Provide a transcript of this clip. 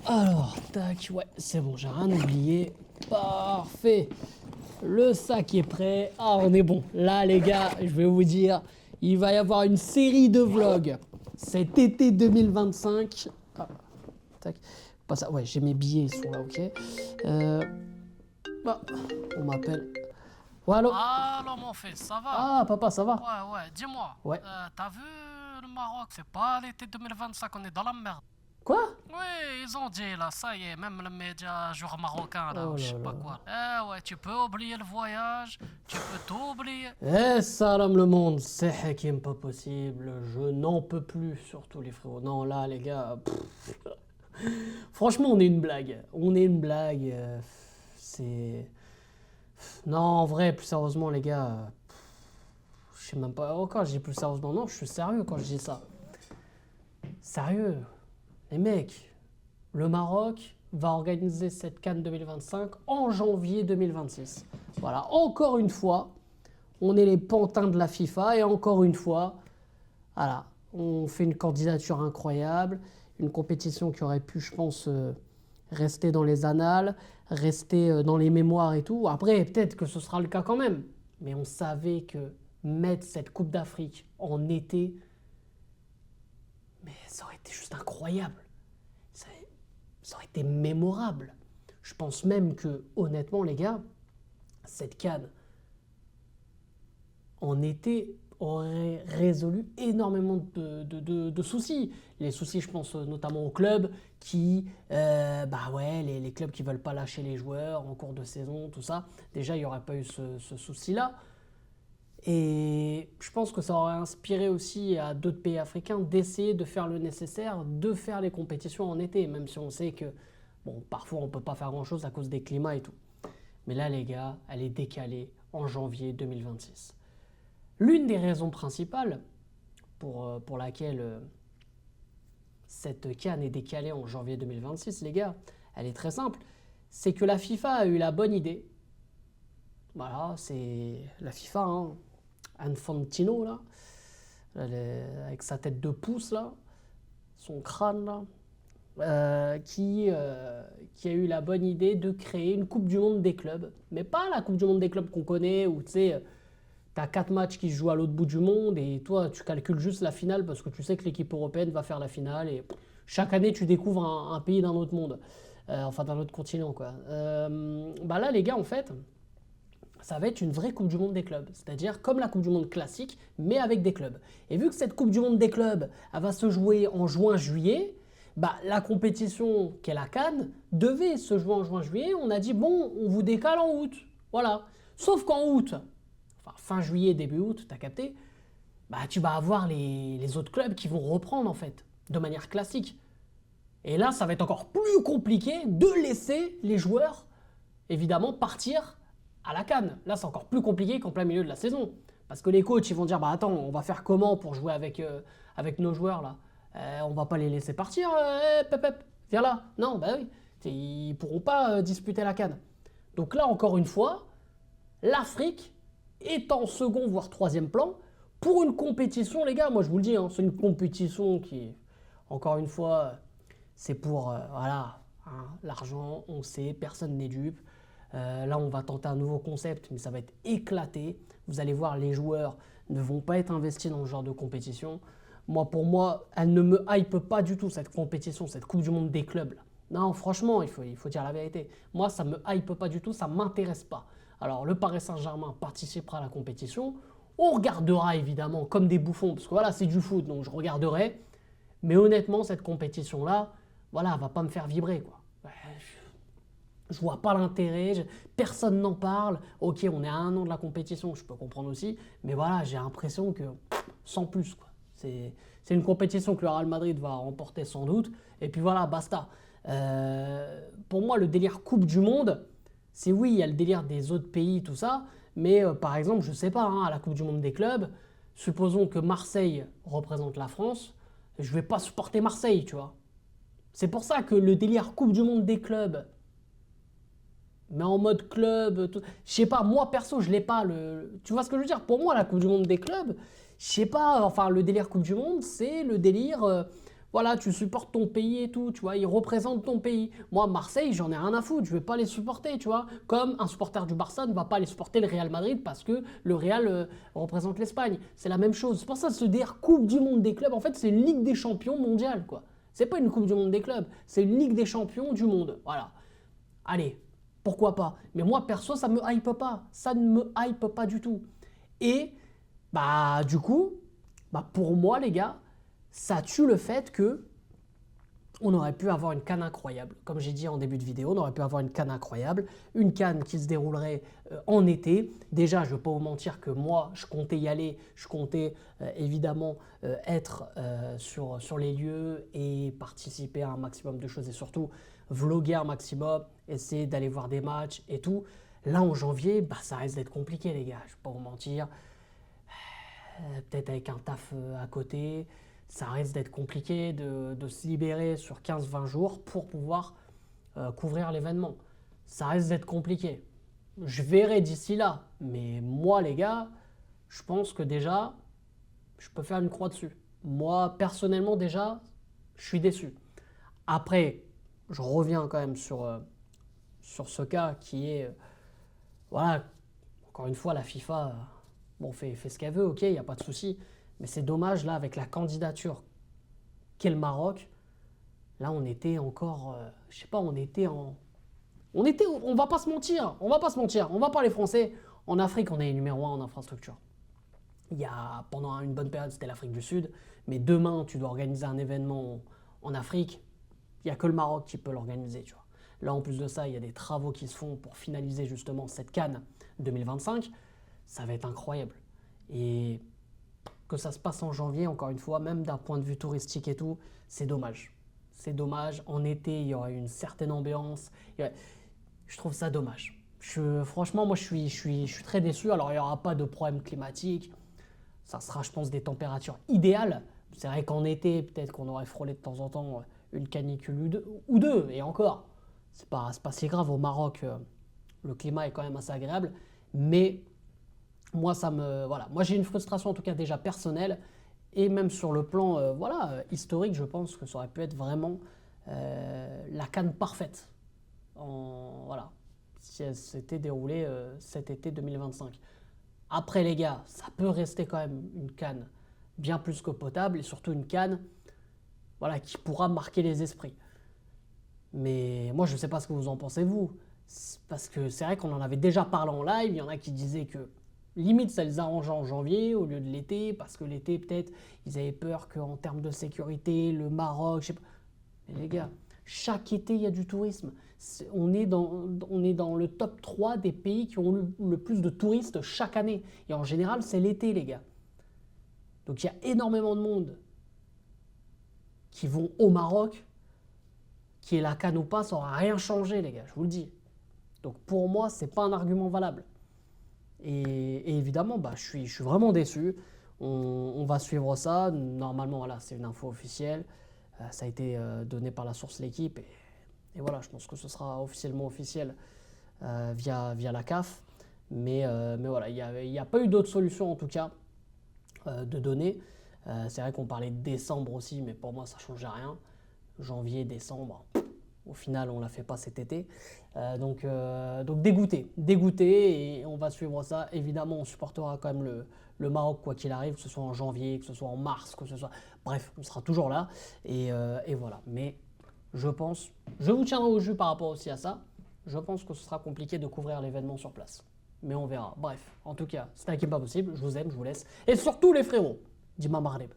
Alors, tac, ouais, c'est bon, j'ai rien oublié. Parfait. Le sac est prêt. Ah, on est bon. Là, les gars, je vais vous dire, il va y avoir une série de vlogs cet été 2025. Ah, tac. Pas ça. Ouais, j'ai mes billets, ils sont là, ok. Bah, on m'appelle. Ouais, allô? Alors mon fils, ça va? Ah, papa, ça va? Ouais, dis-moi, Ouais. t'as vu le Maroc, c'est pas l'été 2025, on est dans la merde. Quoi? Oui, ils ont dit là, ça y est, même le média jour marocain là, Oh ou je là sais pas là. quoi. Eh ouais, tu peux oublier le voyage, tu peux tout oublier. Eh, salam le monde, c'est Hakim, pas possible. Je n'en peux plus, surtout les frérots. Non, là, les gars. Franchement, on est une blague. On est une blague. C'est. Non, en vrai, plus sérieusement, les gars. Je sais même pas. Encore, je dis plus sérieusement. Non, je suis sérieux quand je dis ça. Sérieux. Les mecs, le Maroc va organiser cette CAN 2025 en janvier 2026. Voilà, encore une fois, on est les pantins de la FIFA et encore une fois, voilà, on fait une candidature incroyable, une compétition qui aurait pu, je pense, rester dans les annales, rester dans les mémoires et tout. Après, peut-être que ce sera le cas quand même. Mais on savait que mettre cette Coupe d'Afrique en été, mais ça aurait été juste incroyable. Ça, ça aurait été mémorable. Je pense même que, honnêtement, les gars, cette CAN en été aurait résolu énormément de soucis. Les soucis, je pense notamment aux clubs qui, bah ouais, les clubs qui veulent pas lâcher les joueurs en cours de saison, tout ça. Déjà, il n'y aurait pas eu ce souci-là. Et je pense que ça aurait inspiré aussi à d'autres pays africains d'essayer de faire le nécessaire, de faire les compétitions en été, même si on sait que, bon, parfois on peut pas faire grand-chose à cause des climats et tout. Mais là, les gars, elle est décalée en janvier 2026. L'une des raisons principales pour laquelle cette CAN est décalée en janvier 2026, les gars, elle est très simple. C'est que la FIFA a eu la bonne idée. Voilà, c'est la FIFA, hein. Infantino, là, avec sa tête de pouce, là, son crâne, là, qui a eu la bonne idée de créer une Coupe du Monde des clubs. Mais pas la Coupe du Monde des clubs qu'on connaît, où tu sais, t'as 4 matchs qui se jouent à l'autre bout du monde, et toi, tu calcules juste la finale parce que tu sais que l'équipe européenne va faire la finale, et chaque année, tu découvres un pays d'un autre monde. Enfin, d'un autre continent, quoi. Bah là, les gars, en fait, ça va être une vraie Coupe du Monde des clubs. C'est-à-dire comme la Coupe du Monde classique, mais avec des clubs. Et vu que cette Coupe du Monde des clubs, elle va se jouer en juin-juillet, bah, la compétition qu'est la CAN devait se jouer en juin-juillet. On a dit, bon, on vous décale en août. Voilà. Sauf qu'en août, enfin fin juillet, début août, t'as capté, bah, tu vas avoir les autres clubs qui vont reprendre en fait, de manière classique. Et là, ça va être encore plus compliqué de laisser les joueurs, évidemment, partir à la CAN. Là, c'est encore plus compliqué qu'en plein milieu de la saison. Parce que les coachs, ils vont dire, bah attends, on va faire comment pour jouer avec nos joueurs là? On va pas les laisser partir, pep, pep, viens là. Non, bah oui, ils pourront pas disputer la CAN. Donc là, encore une fois, l'Afrique est en second, voire troisième plan, pour une compétition, les gars, moi je vous le dis, hein, c'est une compétition qui, encore une fois, c'est pour, voilà, hein, l'argent, on sait, personne n'est dupe. Là, on va tenter un nouveau concept, mais ça va être éclaté. Vous allez voir, les joueurs ne vont pas être investis dans ce genre de compétition. Moi, pour moi, elle ne me hype pas du tout, cette compétition, cette Coupe du Monde des clubs. Là. Non, franchement, il faut dire la vérité. Moi, ça ne me hype pas du tout, ça ne m'intéresse pas. Alors, le Paris Saint-Germain participera à la compétition. On regardera évidemment comme des bouffons, parce que voilà, c'est du foot, donc je regarderai. Mais honnêtement, cette compétition-là, voilà, elle va pas me faire vibrer, quoi. Je vois pas l'intérêt, personne n'en parle. Ok, on est à un an de la compétition, je peux comprendre aussi, mais voilà, j'ai l'impression que sans plus, quoi. C'est une compétition que le Real Madrid va remporter sans doute, et puis voilà, basta. Pour moi, le délire Coupe du Monde, c'est oui, il y a le délire des autres pays, tout ça, mais par exemple, je sais pas, hein, à la Coupe du Monde des clubs, supposons que Marseille représente la France, je vais pas supporter Marseille, tu vois. C'est pour ça que le délire Coupe du Monde des clubs, mais en mode club, tout. Je sais pas, moi perso, je l'ai pas. Tu vois ce que je veux dire? Pour moi, la Coupe du Monde des clubs, je sais pas, enfin, le délire Coupe du Monde, c'est le délire. voilà, tu supportes ton pays et tout, tu vois, ils représentent ton pays. Moi, Marseille, j'en ai rien à foutre, je vais pas les supporter, tu vois. Comme un supporter du Barça ne va pas aller supporter le Real Madrid parce que le Real représente l'Espagne. C'est la même chose. C'est pour ça que ce DR Coupe du Monde des clubs, en fait, c'est une Ligue des Champions mondiale, quoi. C'est pas une Coupe du Monde des clubs, c'est une Ligue des Champions du monde. Voilà. Allez, pourquoi pas. Mais moi, perso, ça me hype pas. Ça ne me hype pas du tout. Et, bah, du coup, bah, pour moi, les gars, ça tue le fait que on aurait pu avoir une CAN incroyable. Comme j'ai dit en début de vidéo, on aurait pu avoir une CAN incroyable, une CAN qui se déroulerait en été. Déjà, je ne vais pas vous mentir que moi, je comptais y aller, je comptais évidemment être sur les lieux et participer à un maximum de choses et surtout vlogger un maximum, essayer d'aller voir des matchs et tout. Là, en janvier, bah, ça risque d'être compliqué, les gars, je ne vais pas vous mentir. Peut-être avec un taf à côté, ça risque d'être compliqué de se libérer sur 15-20 jours pour pouvoir couvrir l'événement. Ça risque d'être compliqué. Je verrai d'ici là, mais moi les gars, je pense que déjà, je peux faire une croix dessus. Moi personnellement déjà, je suis déçu. Après, je reviens quand même sur ce cas qui est, voilà, encore une fois la FIFA, bon, fait ce qu'elle veut, ok, il n'y a pas de souci. Mais c'est dommage, là, avec la candidature qu'est le Maroc, là, on était encore, je sais pas, on était en... on va pas se mentir, on va pas se mentir, on va parler français. En Afrique, on est numéro 1 en infrastructure. Il y a, pendant une bonne période, c'était l'Afrique du Sud. Mais demain, tu dois organiser un événement en Afrique, il n'y a que le Maroc qui peut l'organiser, tu vois. Là, en plus de ça, il y a des travaux qui se font pour finaliser justement cette CAN 2025. Ça va être incroyable. Et que ça se passe en janvier, encore une fois, même d'un point de vue touristique et tout, c'est dommage. C'est dommage. En été, il y aurait une certaine ambiance. Je trouve ça dommage. Franchement, moi, je suis très déçu. Alors, il n'y aura pas de problème climatique. Ça sera, je pense, des températures idéales. C'est vrai qu'en été, peut-être qu'on aurait frôlé de temps en temps une canicule ou deux. Et encore, c'est pas si grave. Au Maroc, le climat est quand même assez agréable. Mais moi, voilà. Moi, j'ai une frustration en tout cas déjà personnelle et même sur le plan historique, je pense que ça aurait pu être vraiment la CAN parfaite. Voilà, si elle s'était déroulée cet été 2025. Après les gars, ça peut rester quand même une CAN bien plus que potable et surtout une CAN voilà, qui pourra marquer les esprits. Mais moi, je ne sais pas ce que vous en pensez vous. Parce que c'est vrai qu'on en avait déjà parlé en live, il y en a qui disaient que limite ça les arrangeait en janvier au lieu de l'été, parce que l'été peut-être ils avaient peur qu'en termes de sécurité, le Maroc, je sais pas. Mais les gars, chaque été il y a du tourisme. On est dans le top 3 des pays qui ont le plus de touristes chaque année. Et en général c'est l'été les gars. Donc il y a énormément de monde qui vont au Maroc, qui est la CAN ou pas, ça n'aura rien changé les gars, je vous le dis. Donc pour moi, c'est pas un argument valable. Et évidemment, bah, je suis vraiment déçu. On va suivre ça. Normalement, voilà, c'est une info officielle. Ça a été donné par la source L'équipe. Et voilà, je pense que ce sera officiellement officiel via la CAF. Mais voilà, il n'y a pas eu d'autre solution en tout cas de donner. C'est vrai qu'on parlait de décembre aussi, mais pour moi, ça ne changeait rien. Janvier, décembre. Au final, on ne l'a fait pas cet été. Donc dégoûté et on va suivre ça. Évidemment, on supportera quand même le Maroc quoi qu'il arrive, que ce soit en janvier, que ce soit en mars, que ce soit... Bref, on sera toujours là. Et voilà. Mais je vous tiendrai au jus par rapport aussi à ça. Je pense que ce sera compliqué de couvrir l'événement sur place. Mais on verra. Bref, en tout cas, c'était un kiff pas possible. Je vous aime, je vous laisse. Et surtout les frérots, dis-moi Maghreb.